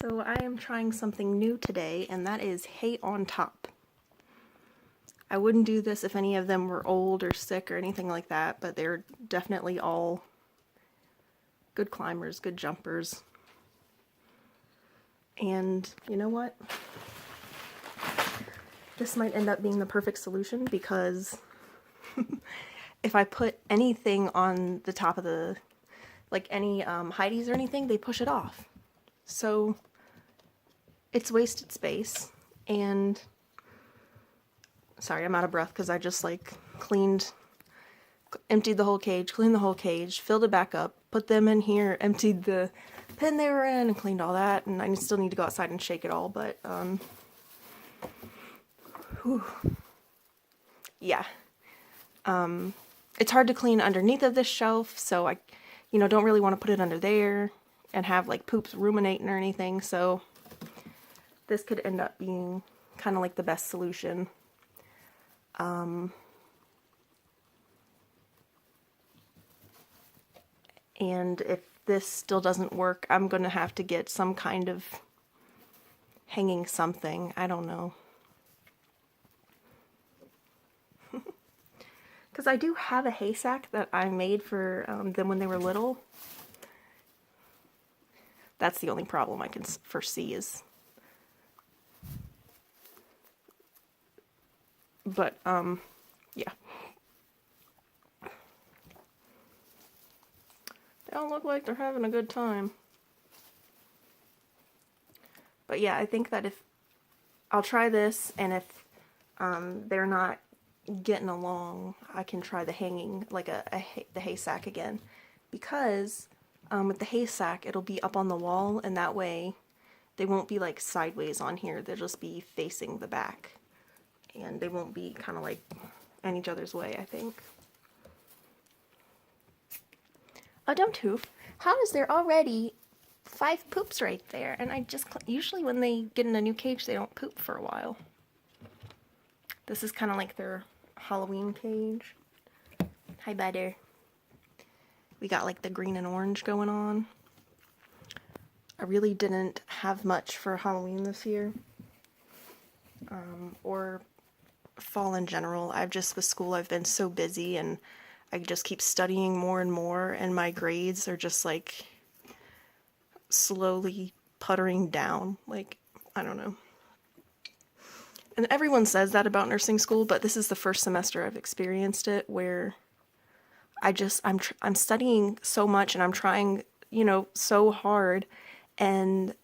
So I am trying something new today, and that is hay on top. I wouldn't do this if any of them were old or sick or anything like that, but they're definitely all good climbers, good jumpers. And you know what? This might end up being the perfect solution because if I put anything on the top of the, like any Heidi's or anything, they push it off. So it's wasted space. And sorry, I'm out of breath because I just emptied the whole cage, cleaned the whole cage, filled it back up, put them in here, emptied the pen they were in, and cleaned all that. And I still need to go outside and shake it all, but yeah. It's hard to clean underneath of this shelf, so I, don't really want to put it under there and have like poops ruminating or anything. So this could end up being kind of like the best solution. And if this still doesn't work, I'm going to have to get some kind of hanging something. I don't know. Because I do have a hay sack that I made for them when they were little. That's the only problem I can foresee is... But, yeah. They don't look like they're having a good time. But yeah, I think that if I'll try this, and if they're not getting along, I can try the hanging, like the hay sack again. Because with the hay sack, it'll be up on the wall, and that way they won't be like sideways on here. They'll just be facing the back. And they won't be kind of like in each other's way, I think. Oh, don't hoof. How is there already 5 poops right there? And I just, usually when they get in a new cage, they don't poop for a while. This is kind of like their Halloween cage. Hi, Butter. We got like the green and orange going on. I really didn't have much for Halloween this year. Or fall in general. With school, I've been so busy, and I just keep studying more and more, and my grades are just like slowly puttering down. Like, I don't know. And everyone says that about nursing school, but this is the first semester I've experienced it where I'm studying so much, and I'm trying, so hard, and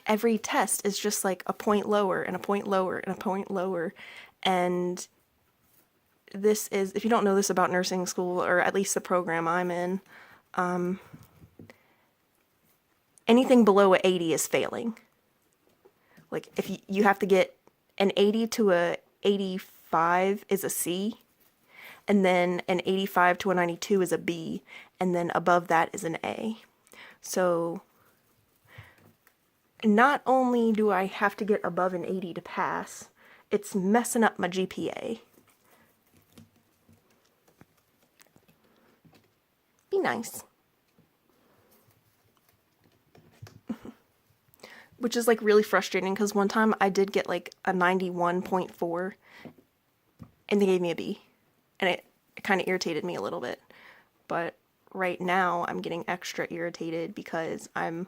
every test is just like a point lower and a point lower and a point lower. And this is, if you don't know this about nursing school, or at least the program I'm in, anything below a 80 is failing. Like, if you have to get an 80 to a 85 is a C, and then an 85 to a 92 is a B, and then above that is an A. So not only do I have to get above an 80 to pass, it's messing up my GPA. Be nice. Which is like really frustrating, because one time I did get like a 91.4 and they gave me a B. And it kind of irritated me a little bit. But right now I'm getting extra irritated because I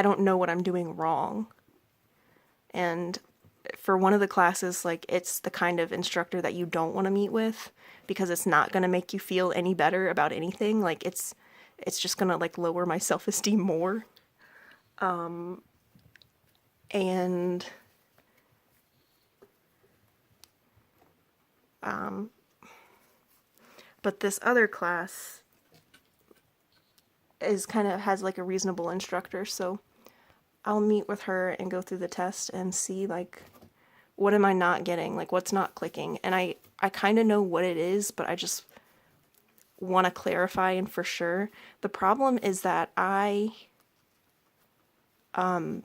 don't know what I'm doing wrong. And for one of the classes, like, it's the kind of instructor that you don't want to meet with, because it's not going to make you feel any better about anything. Like, it's just going to like lower my self-esteem more. But this other class has like a reasonable instructor, so I'll meet with her and go through the test and see, like, what am I not getting? Like, what's not clicking? And I kind of know what it is, but I just want to clarify and for sure. The problem is that I don't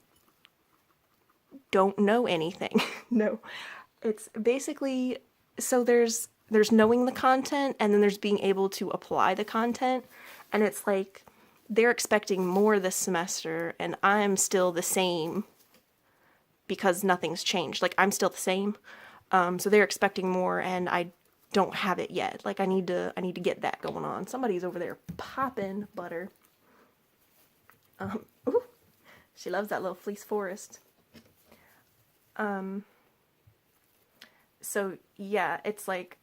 know anything. No. It's basically, so there's knowing the content, and then there's being able to apply the content. And it's like, they're expecting more this semester, and I'm still the same because nothing's changed. Like, I'm still the same. So they're expecting more, and I don't have it yet. Like, I need to get that going on. Somebody's over there popping butter. Ooh, she loves that little fleece forest. So yeah, it's like,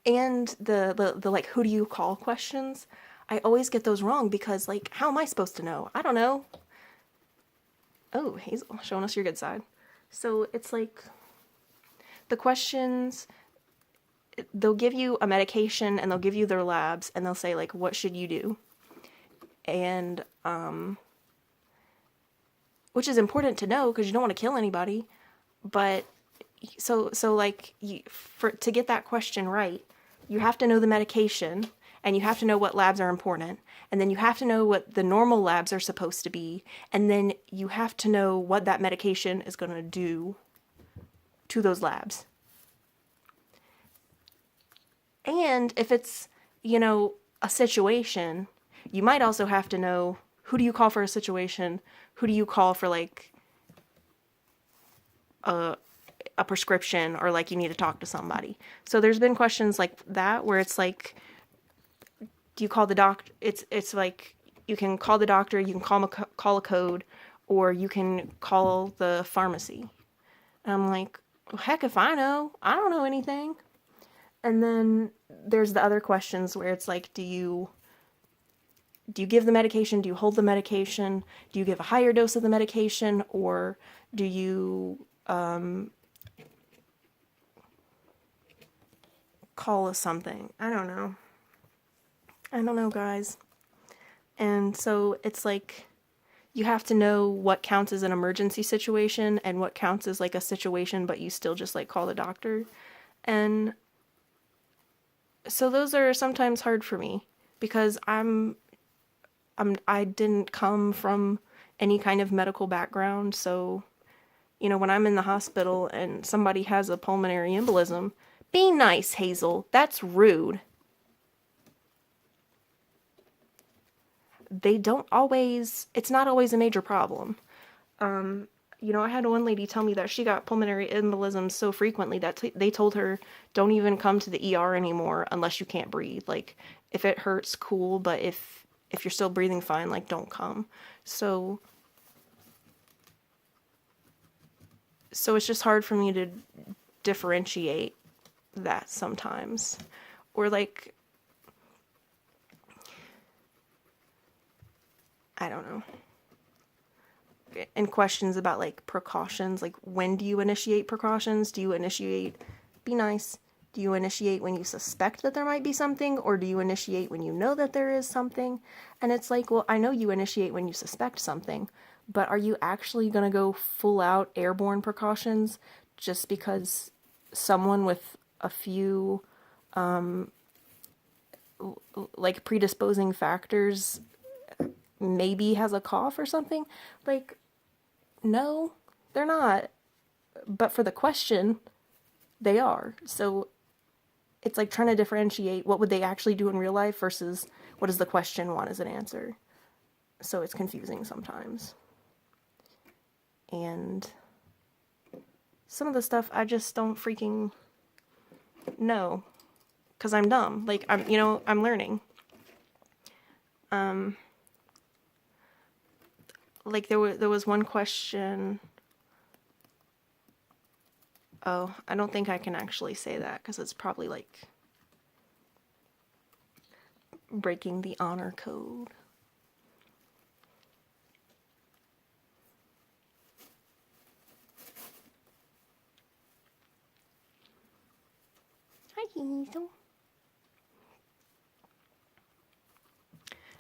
and the like, who do you call questions? I always get those wrong because, like, how am I supposed to know? I don't know. Oh, Hazel, showing us your good side. So it's like, the questions, they'll give you a medication and they'll give you their labs and they'll say, like, what should you do? And, which is important to know because you don't want to kill anybody. But, so like, to get that question right, you have to know the medication, and you have to know what labs are important, and then you have to know what the normal labs are supposed to be, and then you have to know what that medication is going to do to those labs. And if it's, a situation, you might also have to know, who do you call for a situation? Who do you call for, like, a prescription, or, like, you need to talk to somebody? So there's been questions like that where it's like, do you call the doctor? It's like, you can call the doctor, you can call a code, or you can call the pharmacy. And I'm like, well, heck if I know. I don't know anything. And then there's the other questions where it's like, do you give the medication? Do you hold the medication? Do you give a higher dose of the medication? Or do you call us something? I don't know, guys. And so it's like, you have to know what counts as an emergency situation and what counts as, like, a situation, but you still just, like, call the doctor. And so those are sometimes hard for me because I didn't come from any kind of medical background. So, when I'm in the hospital and somebody has a pulmonary embolism, be nice, Hazel. That's rude. It's not always a major problem. I had one lady tell me that she got pulmonary embolisms so frequently that they told her, don't even come to the ER anymore unless you can't breathe. Like, if it hurts, cool, but if you're still breathing fine, like, don't come. So it's just hard for me to differentiate that sometimes. Or, like, I don't know. And questions about, like, precautions, like, when do you initiate precautions? Do you initiate, be nice, do you initiate when you suspect that there might be something, or do you initiate when you know that there is something? And it's like, well, I know you initiate when you suspect something, but are you actually going to go full out airborne precautions just because someone with a few, like, predisposing factors maybe has a cough or something? Like, no, they're not. But for the question, they are. So it's like trying to differentiate what would they actually do in real life versus what does the question want as an answer. So it's confusing sometimes. And some of the stuff I just don't freaking know because I'm dumb. Like, I'm learning. Like, there was one question. Oh, I don't think I can actually say that because it's probably, like, breaking the honor code. Hi, Hazel.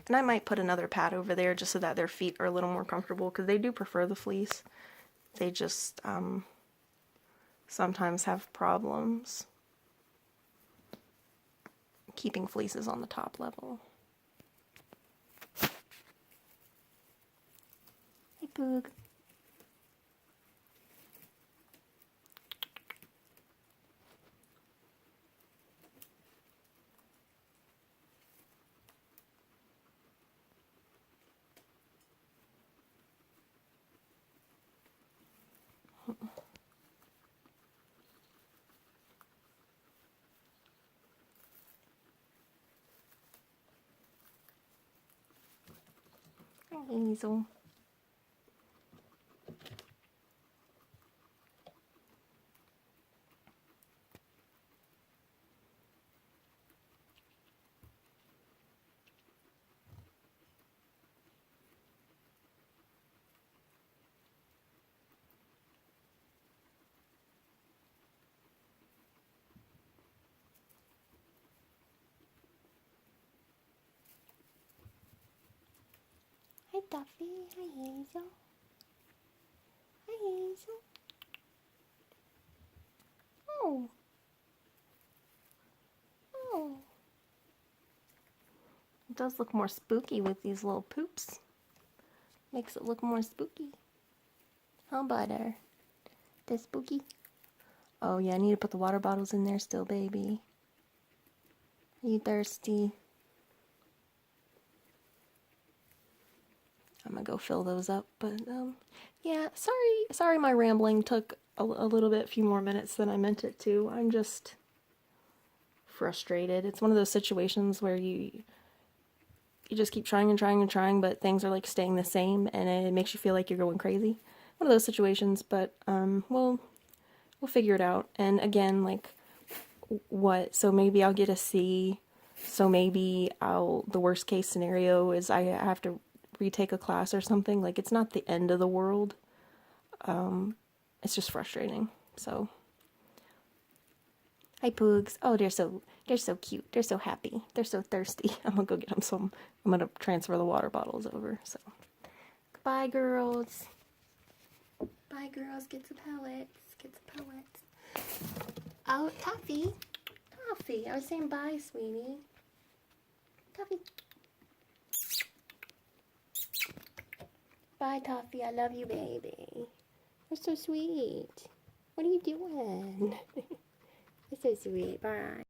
And I might put another pad over there just so that their feet are a little more comfortable because they do prefer the fleece. They just sometimes have problems keeping fleeces on the top level. Hey, Boog. Hi, Hazel. Hi, Duffy. Hi, Hazel. Hi, Hazel. Oh. Oh. It does look more spooky with these little poops. Makes it look more spooky. How about her? The spooky? Oh yeah, I need to put the water bottles in there still, baby. Are you thirsty? I'm gonna go fill those up, but yeah, sorry my rambling took a little bit, few more minutes than I meant it to. I'm just frustrated. It's one of those situations where you just keep trying and trying and trying, but things are like staying the same, and it makes you feel like you're going crazy. One of those situations, but we'll figure it out. And again, like what? So maybe I'll get a C. So maybe the worst case scenario is I have to retake a class or something. Like it's not the end of the world. It's just frustrating. So hi Poogs. Oh, they're so cute. They're so happy. They're so thirsty. I'm gonna go get them some. I'm gonna transfer the water bottles over. So goodbye, girls. Bye, girls. Get some pellets. Get some pellets. Oh, Toffee. Toffee. I was saying bye, sweetie. Toffee. Bye, Toffee. I love you, baby. You're so sweet. What are you doing? You're so sweet. Bye.